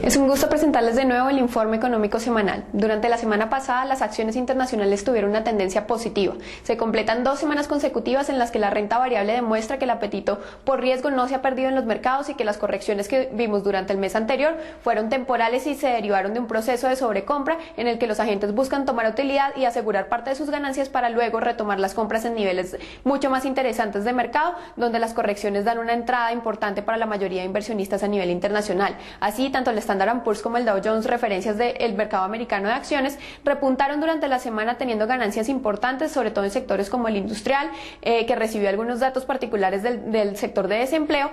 Es un gusto presentarles de nuevo el informe económico semanal. Durante la semana pasada, las acciones internacionales tuvieron una tendencia positiva. Se completan 2 semanas consecutivas en las que la renta variable demuestra que el apetito por riesgo no se ha perdido en los mercados y que las correcciones que vimos durante el mes anterior fueron temporales y se derivaron de un proceso de sobrecompra en el que los agentes buscan tomar utilidad y asegurar parte de sus ganancias para luego retomar las compras en niveles mucho más interesantes de mercado, donde las correcciones dan una entrada importante para la mayoría de inversionistas a nivel internacional. Así, tanto el Standard & Poor's como el Dow Jones, referencias del mercado americano de acciones, repuntaron durante la semana teniendo ganancias importantes, sobre todo en sectores como el industrial, que recibió algunos datos particulares del sector de desempleo,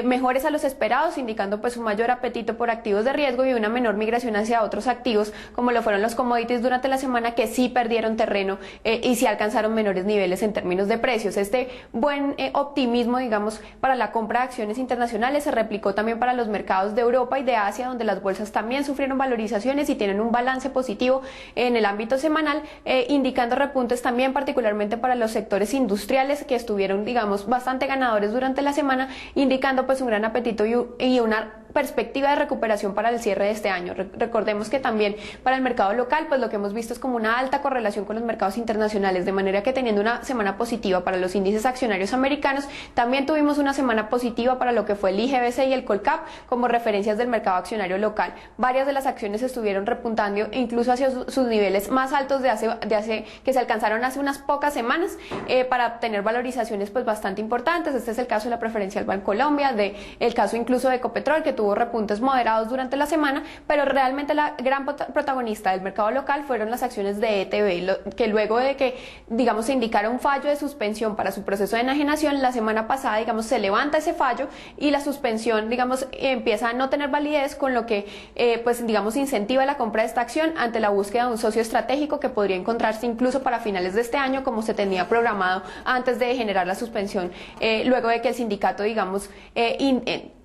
mejores a los esperados, indicando pues un mayor apetito por activos de riesgo y una menor migración hacia otros activos, como lo fueron los commodities durante la semana, que sí perdieron terreno y sí alcanzaron menores niveles en términos de precios. Este buen optimismo, digamos, para la compra de acciones internacionales se replicó también para los mercados de Europa y de Asia, donde las bolsas también sufrieron valorizaciones y tienen un balance positivo en el ámbito semanal, indicando repuntes también particularmente para los sectores industriales, que estuvieron, digamos, bastante ganadores durante la semana, indicando pues un gran apetito y una perspectiva de recuperación para el cierre de este año. Recordemos que también para el mercado local, pues lo que hemos visto es como una alta correlación con los mercados internacionales, de manera que teniendo una semana positiva para los índices accionarios americanos, también tuvimos una semana positiva para lo que fue el IGBC y el Colcap como referencias del mercado accionario local. Varias de las acciones estuvieron repuntando incluso hacia sus niveles más altos de hace que se alcanzaron hace unas pocas semanas, para obtener valorizaciones pues bastante importantes. Este es el caso de la preferencial Bancolombia, el caso incluso de Ecopetrol, que tuvo repuntes moderados durante la semana, pero realmente la gran protagonista del mercado local fueron las acciones de ETB, que luego de que, digamos, se indicara un fallo de suspensión para su proceso de enajenación, la semana pasada, digamos, se levanta ese fallo y la suspensión, digamos, empieza a no tener validez, con lo que, pues, digamos, incentiva la compra de esta acción ante la búsqueda de un socio estratégico que podría encontrarse incluso para finales de este año, como se tenía programado antes de generar la suspensión, luego de que el sindicato, digamos,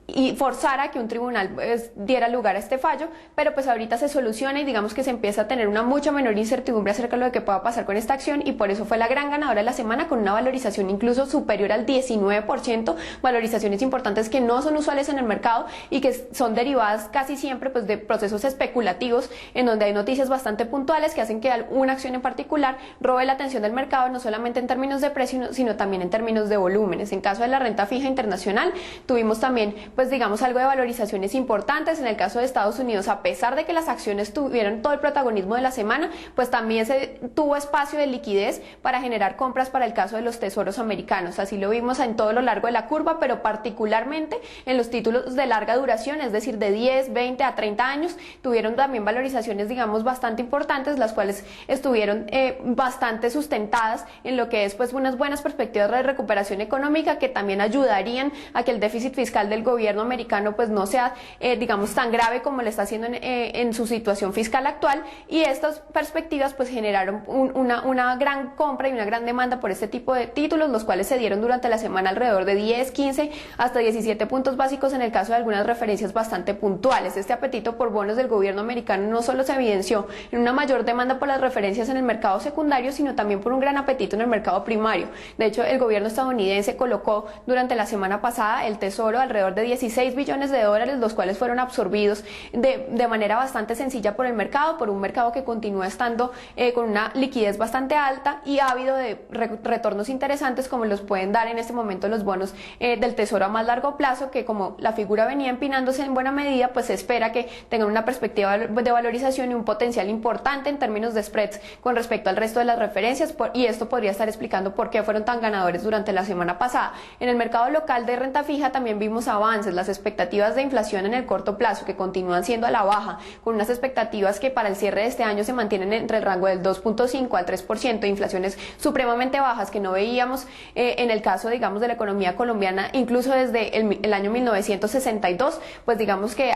y forzara que un tribunal pues diera lugar a este fallo, pero pues ahorita se soluciona y digamos que se empieza a tener una mucha menor incertidumbre acerca de lo que pueda pasar con esta acción, y por eso fue la gran ganadora de la semana, con una valorización incluso superior al 19%, valorizaciones importantes que no son usuales en el mercado y que son derivadas casi siempre pues de procesos especulativos, en donde hay noticias bastante puntuales que hacen que una acción en particular robe la atención del mercado, no solamente en términos de precio, sino también en términos de volúmenes. En caso de la renta fija internacional, tuvimos también pues digamos algo de valorizaciones importantes. En el caso de Estados Unidos, a pesar de que las acciones tuvieron todo el protagonismo de la semana, pues también se tuvo espacio de liquidez para generar compras para el caso de los tesoros americanos. Así lo vimos en todo lo largo de la curva, pero particularmente en los títulos de larga duración, es decir, de 10, 20 a 30 años, tuvieron también valorizaciones, digamos, bastante importantes, las cuales estuvieron bastante sustentadas en lo que es pues unas buenas perspectivas de recuperación económica, que también ayudarían a que el déficit fiscal del gobierno americano pues no sea, digamos, tan grave como le está haciendo en su situación fiscal actual, y estas perspectivas pues generaron una gran compra y una gran demanda por este tipo de títulos, los cuales se dieron durante la semana alrededor de 10, 15 hasta 17 puntos básicos en el caso de algunas referencias bastante puntuales. Este apetito por bonos del gobierno americano no solo se evidenció en una mayor demanda por las referencias en el mercado secundario, sino también por un gran apetito en el mercado primario. De hecho, el gobierno estadounidense colocó durante la semana pasada el tesoro alrededor de 16 billones de dólares, los cuales fueron absorbidos de manera bastante sencilla por el mercado, por un mercado que continúa estando con una liquidez bastante alta y ávido de retornos interesantes, como los pueden dar en este momento los bonos del tesoro a más largo plazo, que como la figura venía empinándose en buena medida, pues se espera que tengan una perspectiva de valorización y un potencial importante en términos de spreads con respecto al resto de las referencias, y esto podría estar explicando por qué fueron tan ganadores durante la semana pasada. En el mercado local de renta fija también vimos avances. Las expectativas de inflación en el corto plazo, que continúan siendo a la baja, con unas expectativas que para el cierre de este año se mantienen entre el rango del 2.5 al 3%, inflaciones supremamente bajas que no veíamos en el caso, digamos, de la economía colombiana, incluso desde el año 1962, pues digamos que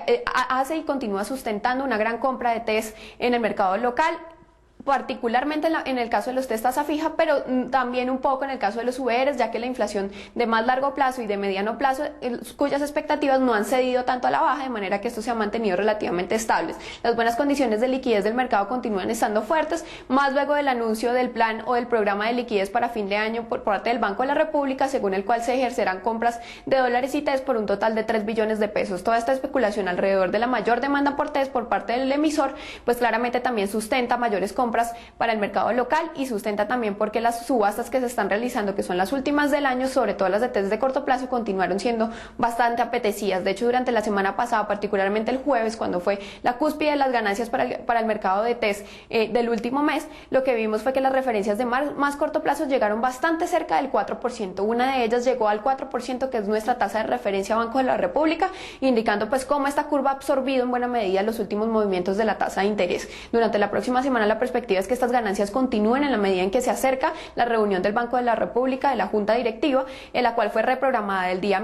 hace y continúa sustentando una gran compra de TES en el mercado local. particularmente en el caso de los test tasa fija, pero también un poco en el caso de los VRs, ya que la inflación de más largo plazo y de mediano plazo, cuyas expectativas no han cedido tanto a la baja, de manera que esto se ha mantenido relativamente estables. Las buenas condiciones de liquidez del mercado continúan estando fuertes, más luego del anuncio del plan o del programa de liquidez para fin de año por parte del Banco de la República, según el cual se ejercerán compras de dólares y TES por un total de 3 billones de pesos. Toda esta especulación alrededor de la mayor demanda por TES por parte del emisor, pues claramente también sustenta mayores compras para el mercado local y sustenta también porque las subastas que se están realizando, que son las últimas del año, sobre todo las de TES de corto plazo, continuaron siendo bastante apetecidas. De hecho, durante la semana pasada, particularmente el jueves, cuando fue la cúspide de las ganancias para el mercado de TES del último mes, lo que vimos fue que las referencias de más corto plazo llegaron bastante cerca del 4%. Una de ellas llegó al 4%, que es nuestra tasa de referencia Banco de la República, indicando pues cómo esta curva ha absorbido en buena medida los últimos movimientos de la tasa de interés. Durante la próxima semana la perspectiva es que estas ganancias continúen en la medida en que se acerca la reunión del Banco de la República, de la Junta Directiva, en la cual fue reprogramada el día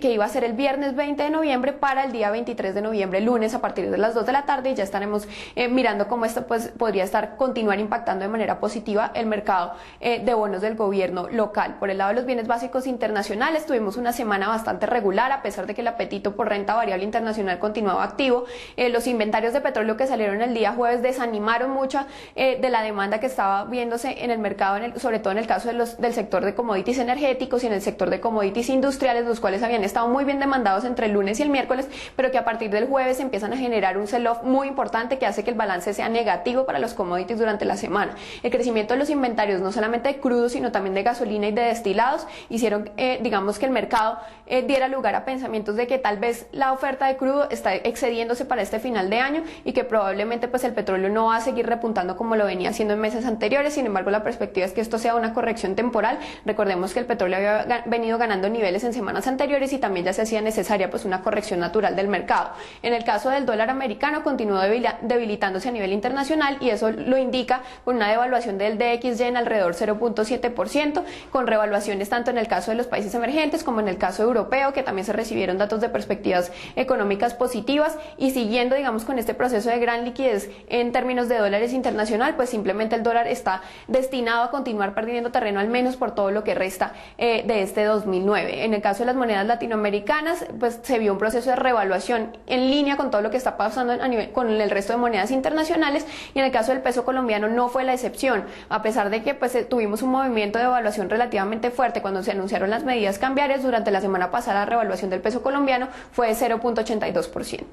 que iba a ser el viernes 20 de noviembre para el día 23 de noviembre, lunes, a partir de las 2 de la tarde, y ya estaremos mirando cómo esto pues podría continuar impactando de manera positiva el mercado de bonos del gobierno local. Por el lado de los bienes básicos internacionales, tuvimos una semana bastante regular, a pesar de que el apetito por renta variable internacional continuaba activo. Los inventarios de petróleo que salieron el día jueves desanimaron mucha de la demanda que estaba viéndose en el mercado, sobre todo en el caso del sector de commodities energéticos y en el sector de commodities industriales, los cuales habían estado muy bien demandados entre el lunes y el miércoles, pero que a partir del jueves empiezan a generar un sell-off muy importante que hace que el balance sea negativo para los commodities durante la semana. El crecimiento de los inventarios, no solamente de crudo, sino también de gasolina y de destilados, hicieron digamos que el mercado diera lugar a pensamientos de que tal vez la oferta de crudo está excediéndose para este final de año y que probablemente pues el petróleo no va a seguir repuntando como lo venía haciendo en meses anteriores. Sin embargo, la perspectiva es que esto sea una corrección temporal. Recordemos que el petróleo había venido ganando niveles en semanas anteriores y también ya se hacía necesaria pues una corrección natural del mercado. En el caso del dólar americano, continuó debilitándose a nivel internacional, y eso lo indica con una devaluación del DXY en alrededor 0.7%, con revaluaciones tanto en el caso de los países emergentes como en el caso europeo, que también se recibieron datos de perspectivas económicas positivas, y siguiendo digamos con este proceso de gran liquidez en términos de dólares internacional, pues simplemente el dólar está destinado a continuar perdiendo terreno, al menos por todo lo que resta de este 2009. En el caso de las monedas latinoamericanas, pues se vio un proceso de revaluación en línea con todo lo que está pasando con el resto de monedas internacionales, y en el caso del peso colombiano no fue la excepción, a pesar de que pues tuvimos un movimiento de evaluación relativamente fuerte cuando se anunciaron las medidas cambiarias. Durante la semana pasada la revaluación del peso colombiano fue de 0.82%.